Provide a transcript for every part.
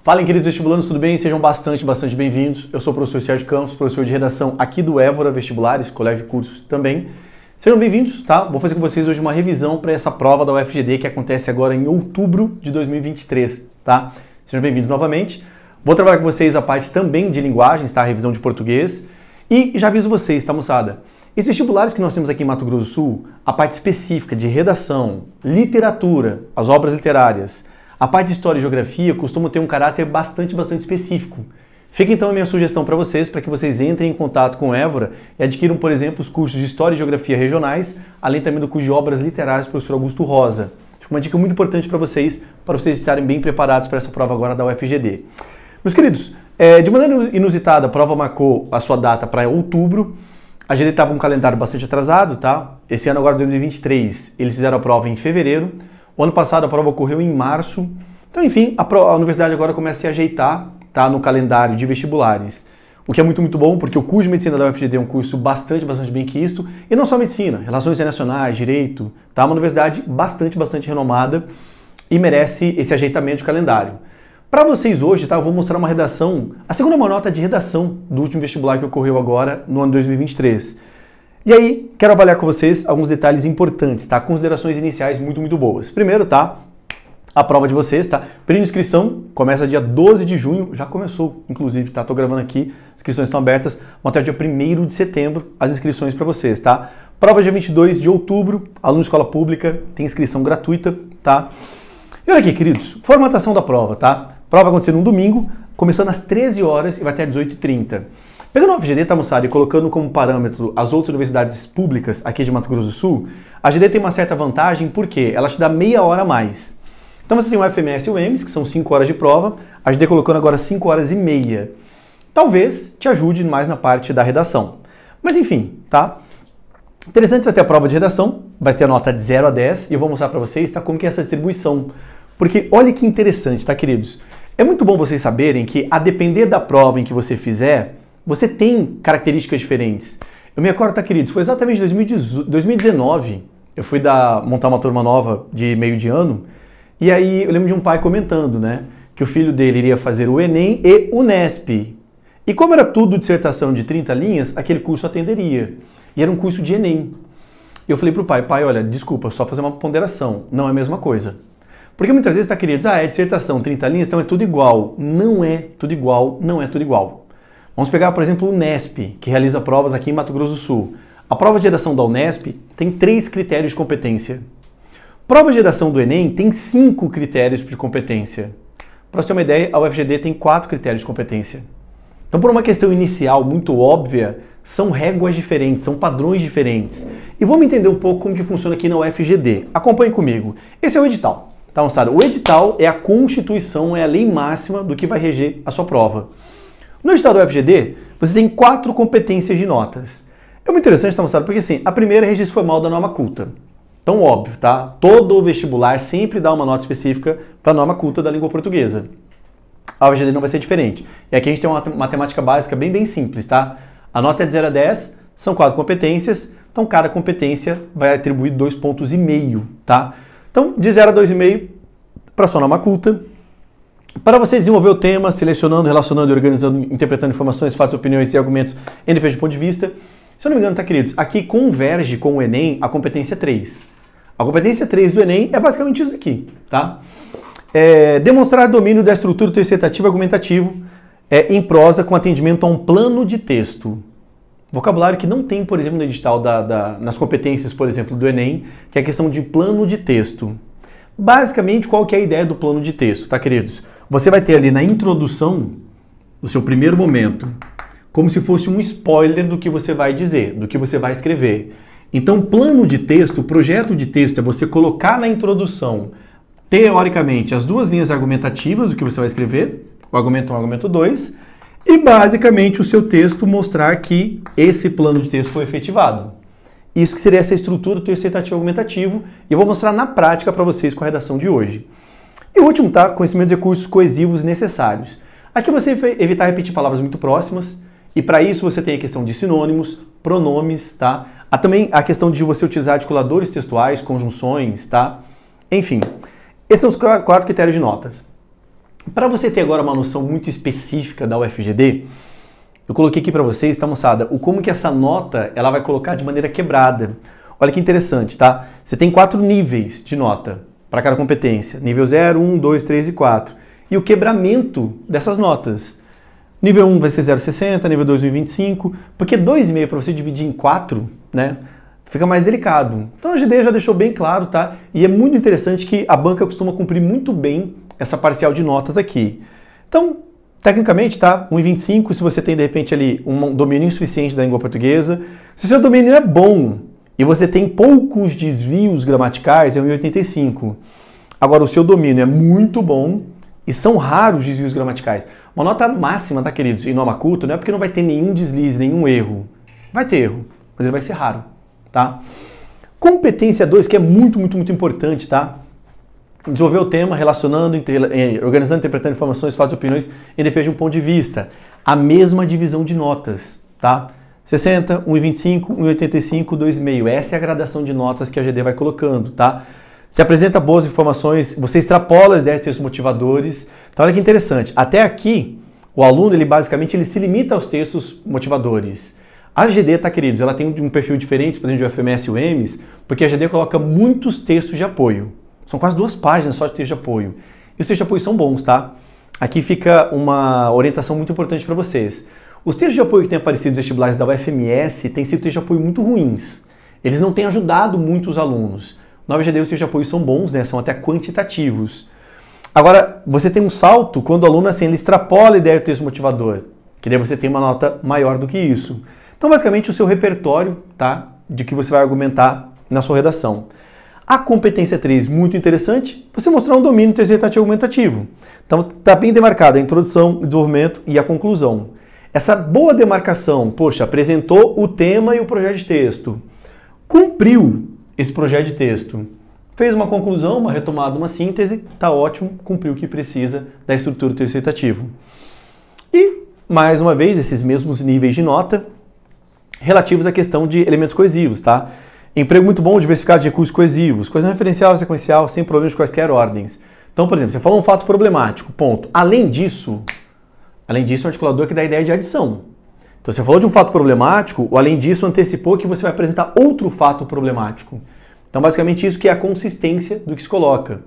Fala, queridos vestibulandos, tudo bem? Sejam bastante bem-vindos. Eu sou o professor Sérgio Campos, professor de redação aqui do Évora Vestibulares, Colégio de Cursos também. Sejam bem-vindos, tá? Vou fazer com vocês hoje uma revisão para essa prova da UFGD que acontece agora em outubro de 2023, tá? Sejam bem-vindos novamente. Vou trabalhar com vocês a parte também de linguagens, tá? Revisão de português. E já aviso vocês, tá, moçada? Esses vestibulares que nós temos aqui em Mato Grosso do Sul, a parte específica de redação, literatura, as obras literárias, a parte de história e geografia costuma ter um caráter bastante específico. Fica então a minha sugestão para que vocês entrem em contato com o Évora e adquiram, por exemplo, os cursos de História e Geografia regionais, além também do curso de Obras Literárias do professor Augusto Rosa. Uma dica muito importante para vocês estarem bem preparados para essa prova agora da UFGD. Meus queridos, de maneira inusitada, a prova marcou a sua data para outubro. A GD estava com um calendário bastante atrasado, tá? Esse ano agora, 2023, eles fizeram a prova em fevereiro. O ano passado a prova ocorreu em março. Então, enfim, a universidade agora começa a se ajeitar, tá, no calendário de vestibulares. O que é muito bom, porque o curso de medicina da UFGD é um curso bastante bem quisto. E não só medicina, relações internacionais, direito, tá? Uma universidade bastante renomada e merece esse ajeitamento de calendário. Para vocês hoje, tá, eu vou mostrar uma redação, a segunda maior nota de redação do último vestibular que ocorreu agora no ano 2023. E aí, quero avaliar com vocês alguns detalhes importantes, tá? Considerações iniciais muito boas. Primeiro, tá? A prova de vocês, tá? Período de inscrição começa dia 12 de junho, já começou, inclusive, tá? Tô gravando aqui, as inscrições estão abertas, vão até dia 1º de setembro, as inscrições para vocês, tá? Prova dia 22 de outubro, aluno de escola pública, tem inscrição gratuita, tá? E olha aqui, queridos, formatação da prova, tá? Prova vai acontecer num domingo, começando às 13 horas e vai até às 18h30. Pegando a UFGD, tá, moçada, e colocando como parâmetro as outras universidades públicas aqui de Mato Grosso do Sul, a GD tem uma certa vantagem porque ela te dá meia hora a mais. Então você tem o FMS e o EMS, que são 5 horas de prova, a GD colocando agora 5 horas e meia. Talvez te ajude mais na parte da redação. Mas enfim, tá? Interessante, você vai ter a prova de redação, vai ter a nota de 0 a 10, e eu vou mostrar para vocês, tá, como que é essa distribuição. Porque olha que interessante, tá, queridos? É muito bom vocês saberem que, a depender da prova em que você fizer, você tem características diferentes. Eu me recordo, tá, queridos? Foi exatamente em 2019, eu fui montar uma turma nova de meio de ano, e aí eu lembro de um pai comentando, né, que o filho dele iria fazer o Enem e o Unesp. E como era tudo dissertação de 30 linhas, aquele curso atenderia. E era um curso de Enem. E eu falei pro pai, olha, desculpa, só fazer uma ponderação, não é a mesma coisa. Porque muitas vezes, tá, queridos, é dissertação 30 linhas, então é tudo igual. Não é tudo igual, não é tudo igual. Vamos pegar, por exemplo, o Unesp, que realiza provas aqui em Mato Grosso do Sul. A prova de redação da Unesp tem 3 critérios de competência. Prova de redação do Enem tem 5 critérios de competência. Para você ter uma ideia, a UFGD tem 4 critérios de competência. Então, por uma questão inicial muito óbvia, são réguas diferentes, são padrões diferentes. E vamos entender um pouco como que funciona aqui na UFGD. Acompanhe comigo. Esse é o edital. Tá, moçada? O edital é a constituição, é a lei máxima do que vai reger a sua prova. No edital do UFGD, você tem 4 competências de notas. É muito interessante, tá, moçada? Porque assim, a primeira é registro formal da norma culta. Então, óbvio, tá? Todo vestibular sempre dá uma nota específica para a norma culta da língua portuguesa. A UFGD não vai ser diferente. E aqui a gente tem uma matemática básica bem simples, tá? A nota é de 0 a 10, são 4 competências, então cada competência vai atribuir 2,5 pontos, tá? Então, de 0 a 2,5 para a sua norma culta. Para você desenvolver o tema, selecionando, relacionando, organizando, interpretando informações, fatos, opiniões e argumentos em defesa de ponto de vista. Se eu não me engano, tá, queridos? Aqui converge com o Enem a competência 3. A competência 3 do Enem é basicamente isso daqui, tá? Demonstrar domínio da estrutura dissertativo argumentativo em prosa com atendimento a um plano de texto. Vocabulário que não tem, por exemplo, no edital nas competências, por exemplo, do Enem, que é a questão de plano de texto. Basicamente, qual que é a ideia do plano de texto, tá, queridos? Você vai ter ali na introdução, no seu primeiro momento, como se fosse um spoiler do que você vai dizer, do que você vai escrever. Então, plano de texto, projeto de texto, é você colocar na introdução, teoricamente, as 2 linhas argumentativas do que você vai escrever, o argumento 1 e o argumento 2, e basicamente o seu texto mostrar que esse plano de texto foi efetivado. Isso que seria essa estrutura do dissertativo argumentativo, e eu vou mostrar na prática para vocês com a redação de hoje. E o último, tá? Conhecimento de recursos coesivos necessários. Aqui você vai evitar repetir palavras muito próximas, e para isso você tem a questão de sinônimos, pronomes, tá? Há também a questão de você utilizar articuladores textuais, conjunções, tá? Enfim, esses são os 4 critérios de notas. Para você ter agora uma noção muito específica da UFGD, eu coloquei aqui para vocês, tá, moçada, o como que essa nota ela vai colocar de maneira quebrada. Olha que interessante, tá? Você tem 4 níveis de nota para cada competência. Nível 0, 1, 2, 3 e 4. E o quebramento dessas notas. Nível 1 vai ser 0,60, nível 2, 1,25. Porque 2,5 para você dividir em 4, né? Fica mais delicado. Então a GD já deixou bem claro, tá? E é muito interessante que a banca costuma cumprir muito bem essa parcial de notas aqui. Então, tecnicamente, tá? 1,25 se você tem, de repente, ali um domínio insuficiente da língua portuguesa. Se o seu domínio é bom e você tem poucos desvios gramaticais, é 1,85. Agora, o seu domínio é muito bom e são raros desvios gramaticais. Uma nota máxima, tá, queridos? Em Noma Culto não é porque não vai ter nenhum deslize, nenhum erro. Vai ter erro, mas ele vai ser raro, tá? Competência 2, que é muito importante, tá? Desenvolver o tema relacionando, organizando, interpretando informações, fatos e opiniões em defesa de um ponto de vista. A mesma divisão de notas, tá? 60, 1,25, 1,85, 2,5. Essa é a gradação de notas que a GD vai colocando, tá? Se apresenta boas informações, você extrapola as 10 textos motivadores. Então olha que interessante. Até aqui, o aluno, ele basicamente se limita aos textos motivadores. A GD, tá, queridos, ela tem um perfil diferente, por exemplo, de UFMS e UEMS, porque a GD coloca muitos textos de apoio. São quase 2 páginas só de texto de apoio. E os textos de apoio são bons, tá? Aqui fica uma orientação muito importante para vocês. Os textos de apoio que têm aparecido nos vestibulares da UFMS têm sido textos de apoio muito ruins. Eles não têm ajudado muito os alunos. Na UFGD os textos de apoio são bons, né? São até quantitativos. Agora, você tem um salto quando o aluno assim, ele extrapola a ideia do texto motivador, que daí você tem uma nota maior do que isso. Então, basicamente, o seu repertório, tá? De que você vai argumentar na sua redação. A competência 3, muito interessante, você mostrar um domínio interpretativo argumentativo. Então, está bem demarcada a introdução, o desenvolvimento e a conclusão. Essa boa demarcação, poxa, apresentou o tema e o projeto de texto, cumpriu esse projeto de texto, fez uma conclusão, uma retomada, uma síntese, tá ótimo, cumpriu o que precisa da estrutura do texto citativo. E, mais uma vez, esses mesmos níveis de nota relativos à questão de elementos coesivos, tá? Emprego muito bom, diversificado de recursos coesivos, coesão referencial, sequencial, sem problemas de quaisquer ordens. Então, por exemplo, você falou um fato problemático, ponto. Além disso, é um articulador que dá a ideia de adição. Então, você falou de um fato problemático, o além disso antecipou que você vai apresentar outro fato problemático. Então, basicamente, isso que é a consistência do que se coloca.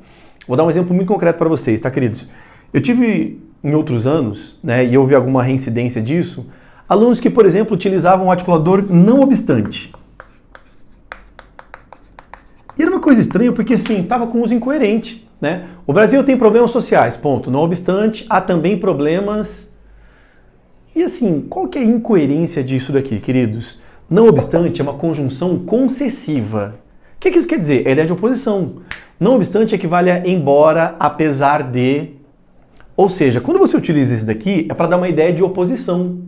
Vou dar um exemplo muito concreto para vocês, tá, queridos? Eu tive, em outros anos, né, e houve alguma reincidência disso, alunos que, por exemplo, utilizavam o articulador não obstante. E era uma coisa estranha, porque, assim, estava com uso incoerente, né? O Brasil tem problemas sociais, ponto. Não obstante, há também problemas... E assim, qual que é a incoerência disso daqui, queridos? Não obstante é uma conjunção concessiva. O que isso quer dizer? É a ideia de oposição. Não obstante equivale a embora, apesar de... Ou seja, quando você utiliza esse daqui, é para dar uma ideia de oposição.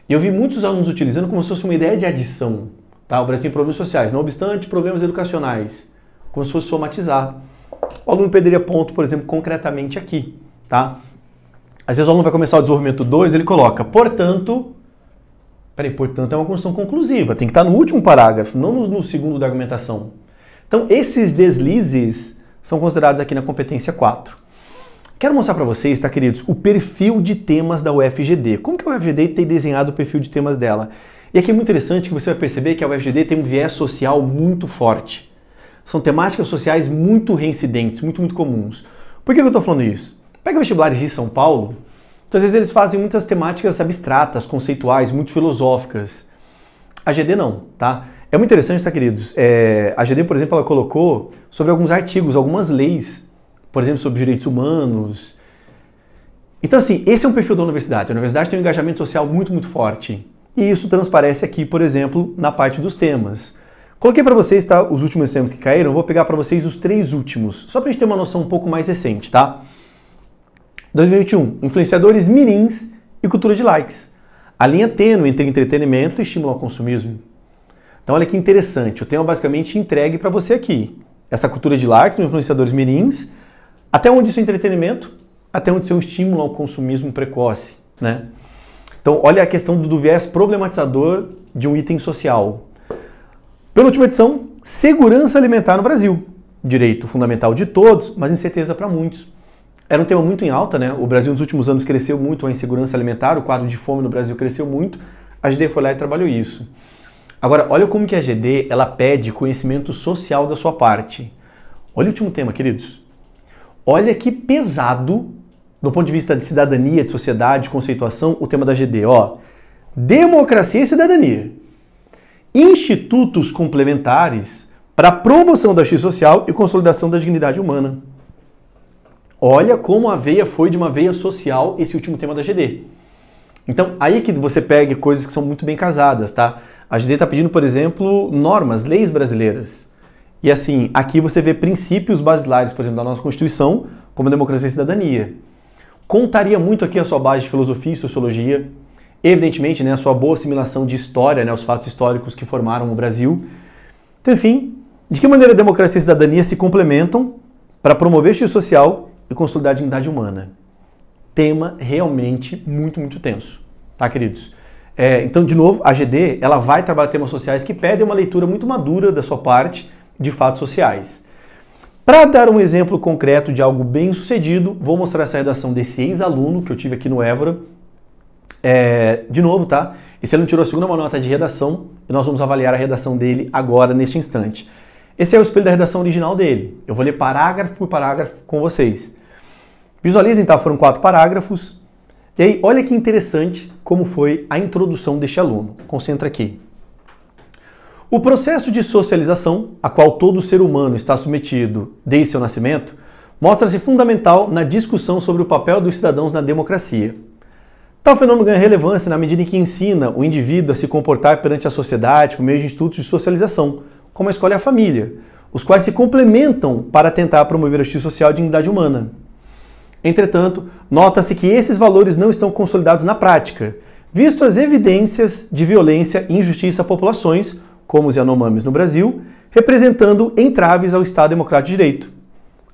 E eu vi muitos alunos utilizando como se fosse uma ideia de adição. Tá? O Brasil tem problemas sociais, não obstante problemas educacionais. Como se fosse somatizar. O aluno perderia ponto, por exemplo, concretamente aqui. Tá? Às vezes o aluno vai começar o desenvolvimento 2, ele coloca, portanto... Peraí, portanto é uma construção conclusiva, tem que estar no último parágrafo, não no segundo da argumentação. Então esses deslizes são considerados aqui na competência 4. Quero mostrar para vocês, tá, queridos, o perfil de temas da UFGD. Como que a UFGD tem desenhado o perfil de temas dela? E aqui é muito interessante que você vai perceber que a UFGD tem um viés social muito forte. São temáticas sociais muito reincidentes, muito comuns. Por que eu estou falando isso? Pega vestibulares de São Paulo, então às vezes eles fazem muitas temáticas abstratas, conceituais, muito filosóficas. A GD não, tá? É muito interessante, tá, queridos? A GD, por exemplo, ela colocou sobre alguns artigos, algumas leis, por exemplo, sobre direitos humanos. Então, assim, esse é um perfil da universidade. A universidade tem um engajamento social muito forte. E isso transparece aqui, por exemplo, na parte dos temas. Coloquei para vocês, tá, os últimos temas que caíram, vou pegar para vocês os 3 últimos, só para a gente ter uma noção um pouco mais recente, tá? 2021, influenciadores mirins e cultura de likes. A linha tênue entre entretenimento e estímulo ao consumismo. Então olha que interessante, o tema basicamente entregue para você aqui. Essa cultura de likes, influenciadores mirins, até onde isso é entretenimento, até onde isso é um estímulo ao consumismo precoce, né? Então olha a questão do viés problematizador de um item social. Penúltima edição, segurança alimentar no Brasil. Direito fundamental de todos, mas incerteza para muitos. era um tema muito em alta, né? O Brasil nos últimos anos cresceu muito a insegurança alimentar, o quadro de fome no Brasil cresceu muito, a GD foi lá e trabalhou isso. Agora, olha como que a GD, ela pede conhecimento social da sua parte. Olha o último tema, queridos. Olha que pesado, do ponto de vista de cidadania, de sociedade, de conceituação, o tema da GD, ó. Democracia e cidadania. Institutos complementares para a promoção da justiça social e consolidação da dignidade humana. Olha como a veia foi de uma veia social esse último tema da GD. Então, aí que você pega coisas que são muito bem casadas, tá? A GD está pedindo, por exemplo, normas, leis brasileiras. E assim, aqui você vê princípios basilares, por exemplo, da nossa Constituição, como a democracia e cidadania. Contaria muito aqui a sua base de filosofia e sociologia, evidentemente, né, a sua boa assimilação de história, né, os fatos históricos que formaram o Brasil. Então, enfim, de que maneira a democracia e a cidadania se complementam para promover a justiça social e consolidar a dignidade humana? Tema realmente muito, muito tenso, tá, queridos? Então, de novo, a GD, ela vai trabalhar temas sociais que pedem uma leitura muito madura da sua parte de fatos sociais. Para dar um exemplo concreto de algo bem sucedido, vou mostrar essa redação desse ex-aluno que eu tive aqui no Évora. De novo, tá? Esse aluno tirou a segunda nota de redação e nós vamos avaliar a redação dele agora, neste instante. Esse é o espelho da redação original dele. Eu vou ler parágrafo por parágrafo com vocês. Visualizem, tá? Foram 4 parágrafos. E aí, olha que interessante como foi a introdução deste aluno. Concentra aqui. O processo de socialização, a qual todo ser humano está submetido desde seu nascimento, mostra-se fundamental na discussão sobre o papel dos cidadãos na democracia. Tal fenômeno ganha relevância na medida em que ensina o indivíduo a se comportar perante a sociedade por meio de institutos de socialização, como a escola e a família, os quais se complementam para tentar promover a justiça social e a dignidade humana. Entretanto, nota-se que esses valores não estão consolidados na prática, visto as evidências de violência e injustiça a populações, como os Yanomamis no Brasil, representando entraves ao Estado Democrático de Direito.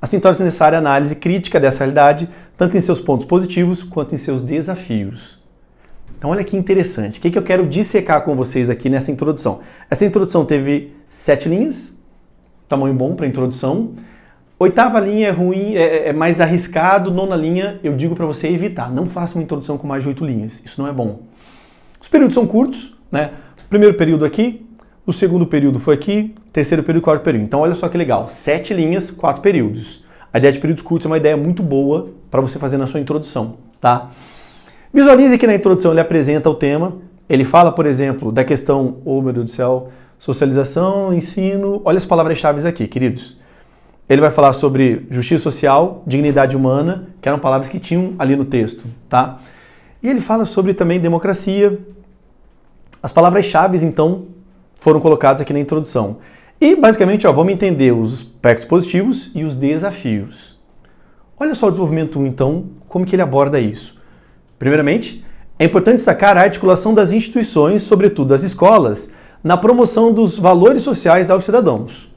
Assim, torna-se necessária a análise crítica dessa realidade, tanto em seus pontos positivos quanto em seus desafios. Então, olha que interessante. O que eu quero dissecar com vocês aqui nessa introdução? Essa introdução teve 7 linhas, tamanho bom para introdução. 8ª linha é ruim, é mais arriscado. 9ª linha, eu digo para você evitar. Não faça uma introdução com mais de 8 linhas. Isso não é bom. Os períodos são curtos, né? O primeiro período aqui, o segundo período foi aqui, terceiro período, quarto período. Então, olha só que legal. 7 linhas, 4 períodos. A ideia de períodos curtos é uma ideia muito boa para você fazer na sua introdução, tá? Visualize que na introdução ele apresenta o tema. Ele fala, por exemplo, da questão, oh meu Deus do céu, socialização, ensino. Olha as palavras-chave aqui, queridos. Ele vai falar sobre justiça social, dignidade humana, que eram palavras que tinham ali no texto, tá? E ele fala sobre também democracia. As palavras-chave, então, foram colocadas aqui na introdução. E, basicamente, vamos entender os aspectos positivos e os desafios. Olha só o desenvolvimento 1, então, como que ele aborda isso. Primeiramente, é importante destacar a articulação das instituições, sobretudo as escolas, na promoção dos valores sociais aos cidadãos.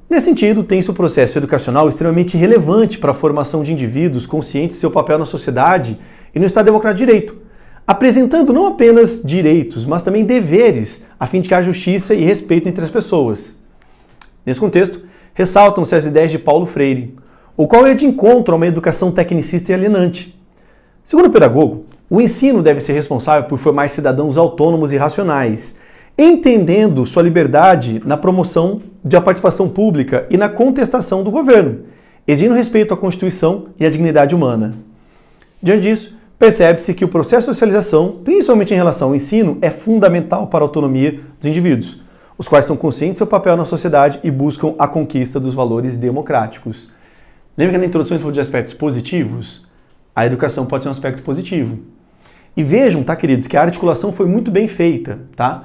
Nesse sentido, tem-se o processo educacional extremamente relevante para a formação de indivíduos conscientes de seu papel na sociedade e no Estado Democrático de Direito, apresentando não apenas direitos, mas também deveres, a fim de que haja justiça e respeito entre as pessoas. Nesse contexto, ressaltam-se as ideias de Paulo Freire, o qual é de encontro a uma educação tecnicista e alienante. Segundo o pedagogo, o ensino deve ser responsável por formar cidadãos autônomos e racionais, entendendo sua liberdade na promoção da participação pública e na contestação do governo, exigindo respeito à Constituição e à dignidade humana. Diante disso, percebe-se que o processo de socialização, principalmente em relação ao ensino, é fundamental para a autonomia dos indivíduos, os quais são conscientes do seu papel na sociedade e buscam a conquista dos valores democráticos. Lembra que na introdução a gente falou de aspectos positivos? A educação pode ser um aspecto positivo. E vejam, tá, queridos, que a articulação foi muito bem feita, tá?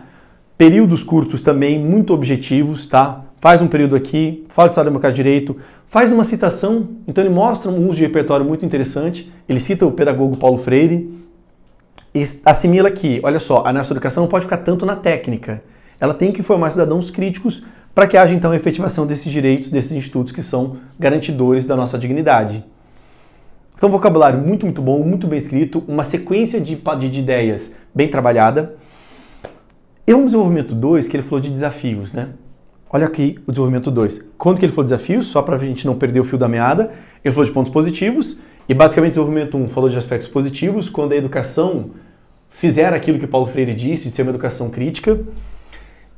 Períodos curtos também, muito objetivos, tá? Faz um período aqui, fala do Estado Democrático de Direito, faz uma citação, então ele mostra um uso de repertório muito interessante, ele cita o pedagogo Paulo Freire e assimila que, olha só, a nossa educação não pode ficar tanto na técnica, ela tem que formar cidadãos críticos para que haja então a efetivação desses direitos, desses institutos que são garantidores da nossa dignidade. Então, vocabulário muito, muito bom, muito bem escrito, uma sequência de ideias bem trabalhada. E um desenvolvimento 2, que ele falou de desafios, né? Olha aqui o desenvolvimento 2. Quando que ele falou de desafios? Só para a gente não perder o fio da meada. Ele falou de pontos positivos. E basicamente o desenvolvimento 1 falou de aspectos positivos, quando a educação fizer aquilo que Paulo Freire disse, de ser uma educação crítica.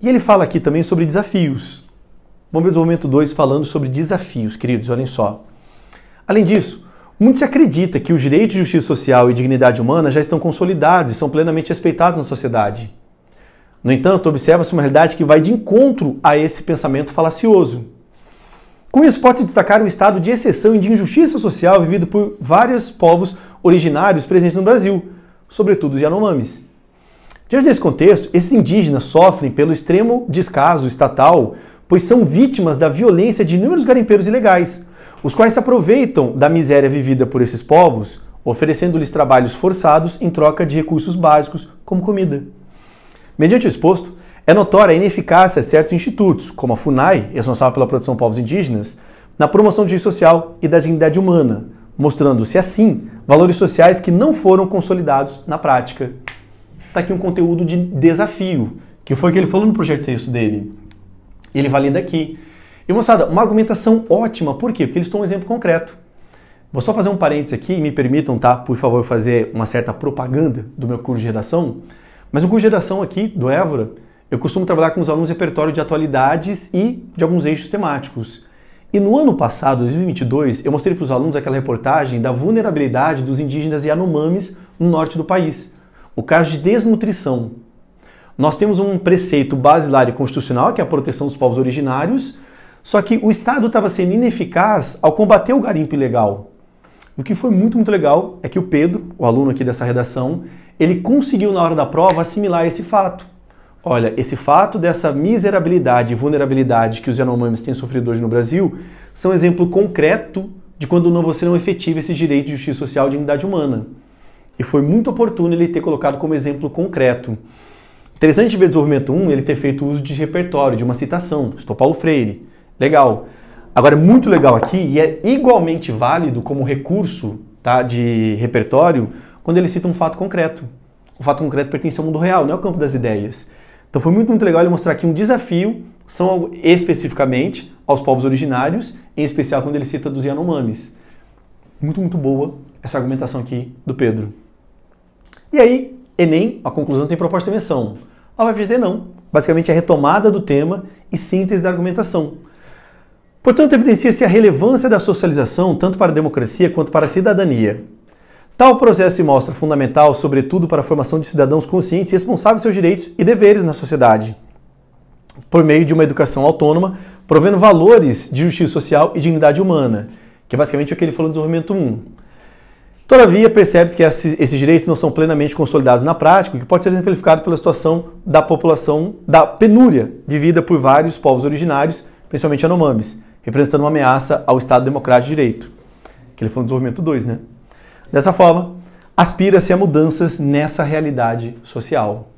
E ele fala aqui também sobre desafios. Vamos ver o desenvolvimento 2 falando sobre desafios, queridos, olhem só. Além disso, muito se acredita que os direitos de justiça social e dignidade humana já estão consolidados e são plenamente respeitados na sociedade. No entanto, observa-se uma realidade que vai de encontro a esse pensamento falacioso. Com isso, pode-se destacar um estado de exceção e de injustiça social vivido por vários povos originários presentes no Brasil, sobretudo os Yanomamis. Diante desse contexto, esses indígenas sofrem pelo extremo descaso estatal, pois são vítimas da violência de inúmeros garimpeiros ilegais, os quais se aproveitam da miséria vivida por esses povos, oferecendo-lhes trabalhos forçados em troca de recursos básicos, como comida. Mediante o exposto, é notória a ineficácia de certos institutos, como a FUNAI, responsável pela proteção de povos indígenas, na promoção de justiça social e da dignidade humana, mostrando-se assim valores sociais que não foram consolidados na prática. Está aqui um conteúdo de desafio, que foi o que ele falou no projeto de texto dele. Ele valida aqui. E moçada, uma argumentação ótima, por quê? Porque eles estão um exemplo concreto. Vou só fazer um parênteses aqui, e me permitam, tá, por favor, fazer uma certa propaganda do meu curso de redação. Mas o curso de redação aqui, do Évora, eu costumo trabalhar com os alunos repertório de atualidades e de alguns eixos temáticos. E no ano passado, 2022, eu mostrei para os alunos aquela reportagem da vulnerabilidade dos indígenas Yanomamis no norte do país. O caso de desnutrição. Nós temos um preceito basilar e constitucional, que é a proteção dos povos originários, só que o Estado estava sendo ineficaz ao combater o garimpo ilegal. O que foi muito, muito legal é que o Pedro, o aluno aqui dessa redação, ele conseguiu na hora da prova assimilar esse fato. Olha, esse fato dessa miserabilidade e vulnerabilidade que os Yanomamis têm sofrido hoje no Brasil são um exemplo concreto de quando você não efetiva esses direitos de justiça social e dignidade humana. E foi muito oportuno ele ter colocado como exemplo concreto. Interessante ver o desenvolvimento 1, ele ter feito uso de repertório, de uma citação. Estou Paulo Freire. Legal. Agora, é muito legal aqui e é igualmente válido como recurso, tá, de repertório quando ele cita um fato concreto. O fato concreto pertence ao mundo real, não é o campo das ideias. Então foi muito, muito legal ele mostrar aqui um desafio, são especificamente aos povos originários, em especial quando ele cita dos Yanomamis. Muito, muito boa essa argumentação aqui do Pedro. E aí, Enem, a conclusão tem proposta de invenção. A UFGD não. Basicamente é retomada do tema e síntese da argumentação. Portanto, evidencia-se a relevância da socialização tanto para a democracia quanto para a cidadania. Tal processo se mostra fundamental, sobretudo, para a formação de cidadãos conscientes e responsáveis de seus direitos e deveres na sociedade, por meio de uma educação autônoma, provendo valores de justiça social e dignidade humana, que é basicamente o que ele falou no desenvolvimento 1. Todavia, percebe-se que esses direitos não são plenamente consolidados na prática, o que pode ser exemplificado pela situação da população, da penúria vivida por vários povos originários, principalmente Yanomamis, representando uma ameaça ao Estado Democrático de Direito, que ele falou no desenvolvimento 2, né? Dessa forma, aspira-se a mudanças nessa realidade social.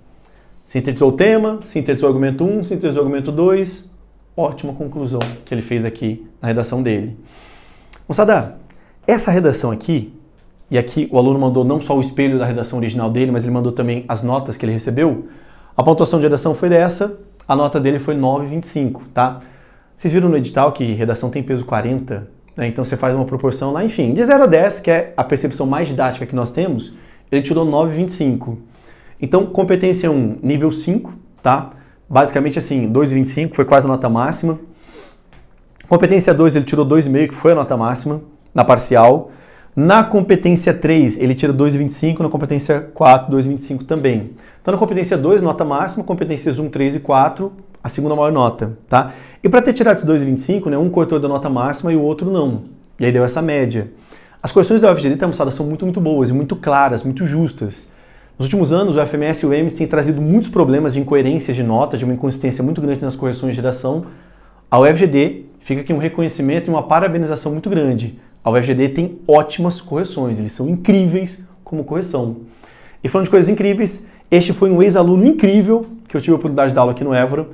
Sintetizou o tema, sintetizou o argumento 1, sintetizou o argumento 2. Ótima conclusão que ele fez aqui na redação dele. Moçada, essa redação aqui, e aqui o aluno mandou não só o espelho da redação original dele, mas ele mandou também as notas que ele recebeu. A pontuação de redação foi dessa, a nota dele foi 9,25, tá? Vocês viram no edital que redação tem peso 40? Então você faz uma proporção lá, enfim, de 0 a 10, que é a percepção mais didática que nós temos, ele tirou 9,25. Então, competência 1, nível 5, tá? Basicamente assim, 2,25 foi quase a nota máxima. Competência 2, ele tirou 2,5, que foi a nota máxima, na parcial. Na competência 3, ele tira 2,25, na competência 4, 2,25 também. Então, na competência 2, nota máxima, competências 1, 3 e 4, a segunda maior nota, tá? E para ter tirado esses 2,25, né, um cortou da nota máxima e o outro não. E aí deu essa média. As correções da UFGD, moçada, são muito, muito boas e muito claras, muito justas. Nos últimos anos, o FMS e o EMS têm trazido muitos problemas de incoerências de nota, de uma inconsistência muito grande nas correções de redação. A UFGD fica aqui um reconhecimento e uma parabenização muito grande. A UFGD tem ótimas correções, eles são incríveis como correção. E falando de coisas incríveis, este foi um ex-aluno incrível que eu tive a oportunidade de dar aula aqui no Évora,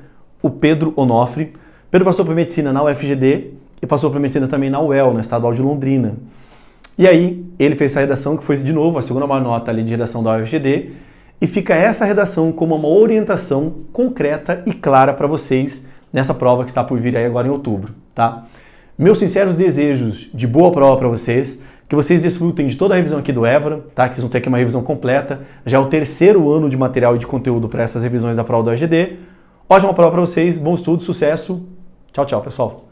o Pedro Onofre. Pedro passou por medicina na UFGD e passou por medicina também na UEL, na Estadual de Londrina. E aí, ele fez essa redação, que foi, de novo, a segunda maior nota ali de redação da UFGD, e fica essa redação como uma orientação concreta e clara para vocês nessa prova que está por vir aí agora em outubro, tá? Meus sinceros desejos de boa prova para vocês, que vocês desfrutem de toda a revisão aqui do Évora, tá? Que vocês vão ter aqui uma revisão completa, já é o terceiro ano de material e de conteúdo para essas revisões da prova do EGD. Ótima prova para vocês, bom estudo, sucesso, tchau, tchau, pessoal!